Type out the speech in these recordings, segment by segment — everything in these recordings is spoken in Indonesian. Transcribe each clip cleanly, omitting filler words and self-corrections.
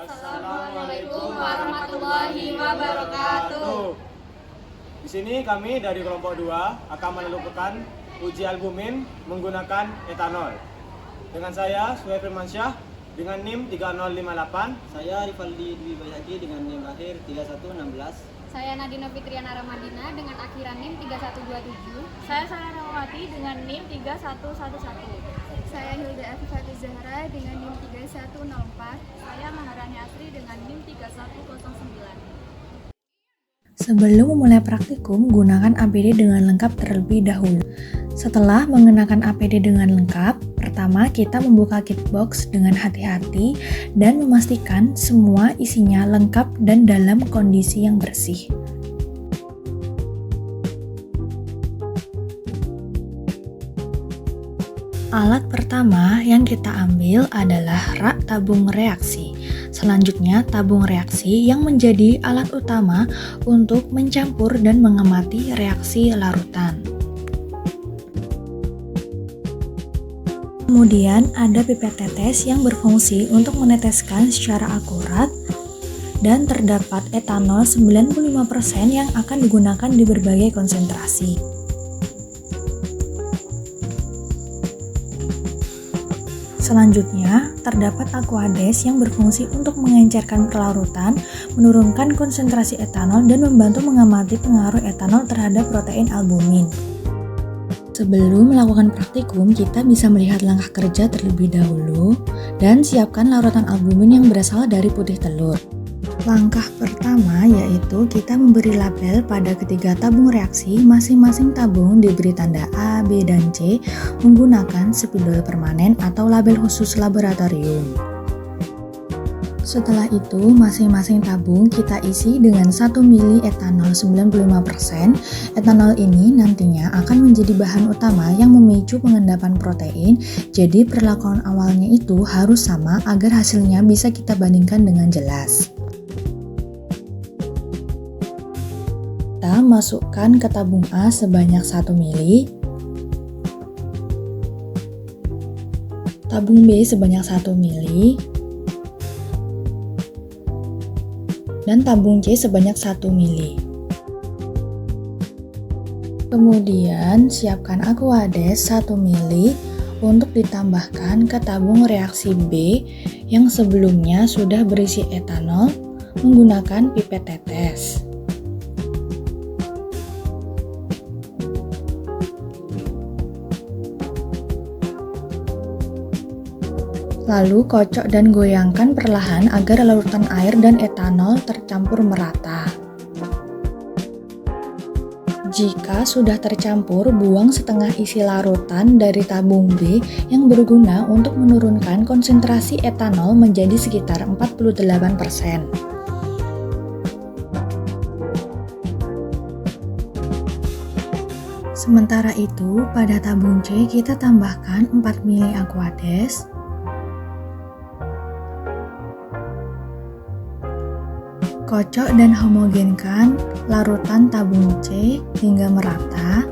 Assalamualaikum warahmatullahi wabarakatuh. Di sini kami dari kelompok 2 akan melakukan uji albumin menggunakan etanol. Dengan saya Suhaib Firmansyah dengan NIM 3058. Saya Rivaldi Dwi Bayhaqi dengan NIM lahir 3116. Saya Nadina Fitriana Ramadina dengan akhiran NIM 3127. Saya Sarah Rawati dengan NIM 3111. Saya Hilda Afifati Zahra dengan NIM 3104. Saya Maharani Asri dengan NIM 3109. Sebelum memulai praktikum, gunakan APD dengan lengkap terlebih dahulu. Setelah mengenakan APD dengan lengkap, pertama kita membuka kit box dengan hati-hati dan memastikan semua isinya lengkap dan dalam kondisi yang bersih. Alat pertama yang kita ambil adalah rak tabung reaksi. Selanjutnya, tabung reaksi yang menjadi alat utama untuk mencampur dan mengamati reaksi larutan. Kemudian ada pipet tetes yang berfungsi untuk meneteskan secara akurat dan terdapat etanol 95% yang akan digunakan di berbagai konsentrasi. Selanjutnya, terdapat aquades yang berfungsi untuk mengencerkan kelarutan, menurunkan konsentrasi etanol, dan membantu mengamati pengaruh etanol terhadap protein albumin. Sebelum melakukan praktikum, kita bisa melihat langkah kerja terlebih dahulu dan siapkan larutan albumin yang berasal dari putih telur. Langkah pertama yaitu kita memberi label pada ketiga tabung reaksi. Masing-masing tabung diberi tanda A, B, dan C menggunakan spidol permanen atau label khusus laboratorium. Setelah itu, masing-masing tabung kita isi dengan 1 ml etanol 95%. Etanol ini nantinya akan menjadi bahan utama yang memicu pengendapan protein, jadi perlakuan awalnya itu harus sama agar hasilnya bisa kita bandingkan dengan jelas. Kita masukkan ke tabung A sebanyak 1 ml, tabung B sebanyak 1 ml, dan tabung C sebanyak 1 ml. Kemudian siapkan aquades 1 ml untuk ditambahkan ke tabung reaksi B yang sebelumnya sudah berisi etanol menggunakan pipet tetes. Lalu kocok dan goyangkan perlahan agar larutan air dan etanol tercampur merata. Jika sudah tercampur, buang setengah isi larutan dari tabung B yang berguna untuk menurunkan konsentrasi etanol menjadi sekitar 48%. Sementara itu, pada tabung C kita tambahkan 4 ml aquades, kocok dan homogenkan larutan tabung C hingga merata.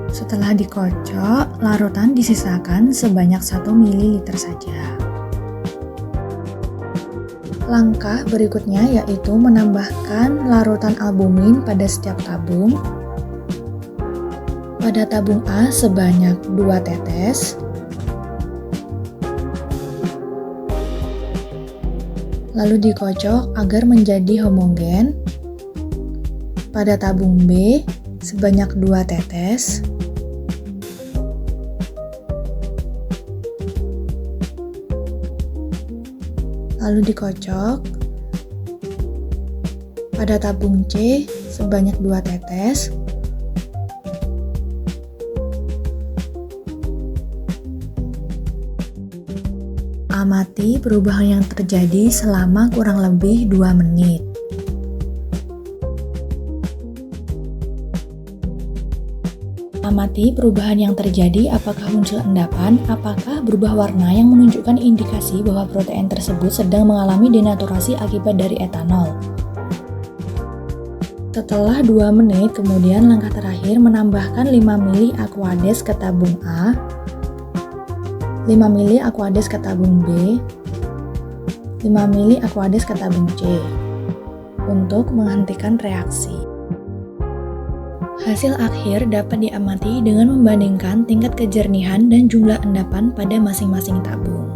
Setelah dikocok, larutan disisakan sebanyak 1 ml saja. Langkah berikutnya yaitu menambahkan larutan albumin pada setiap tabung. Pada tabung A sebanyak 2 tetes, lalu dikocok agar menjadi homogen. Pada tabung B sebanyak 2 tetes, lalu dikocok. Pada tabung C sebanyak 2 tetes, amati perubahan yang terjadi selama kurang lebih 2 menit. Amati perubahan yang terjadi, apakah muncul endapan, apakah berubah warna yang menunjukkan indikasi bahwa protein tersebut sedang mengalami denaturasi akibat dari etanol. Setelah 2 menit, kemudian langkah terakhir menambahkan 5 ml aquades ke tabung A. 5 ml Aquades ketabung B, 5 ml Aquades ketabung C untuk menghentikan reaksi. Hasil akhir dapat diamati dengan membandingkan tingkat kejernihan dan jumlah endapan pada masing-masing tabung.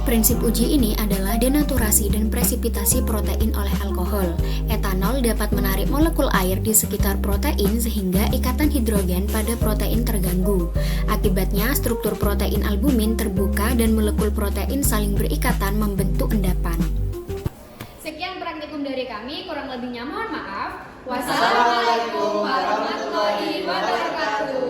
Prinsip uji ini adalah denaturasi dan presipitasi protein oleh alkohol. Etanol dapat menarik molekul air di sekitar protein sehingga ikatan hidrogen pada protein terganggu. Akibatnya, struktur protein albumin terbuka dan molekul protein saling berikatan membentuk endapan. Sekian praktikum dari kami, kurang lebihnya mohon maaf. Wassalamualaikum warahmatullahi wabarakatuh.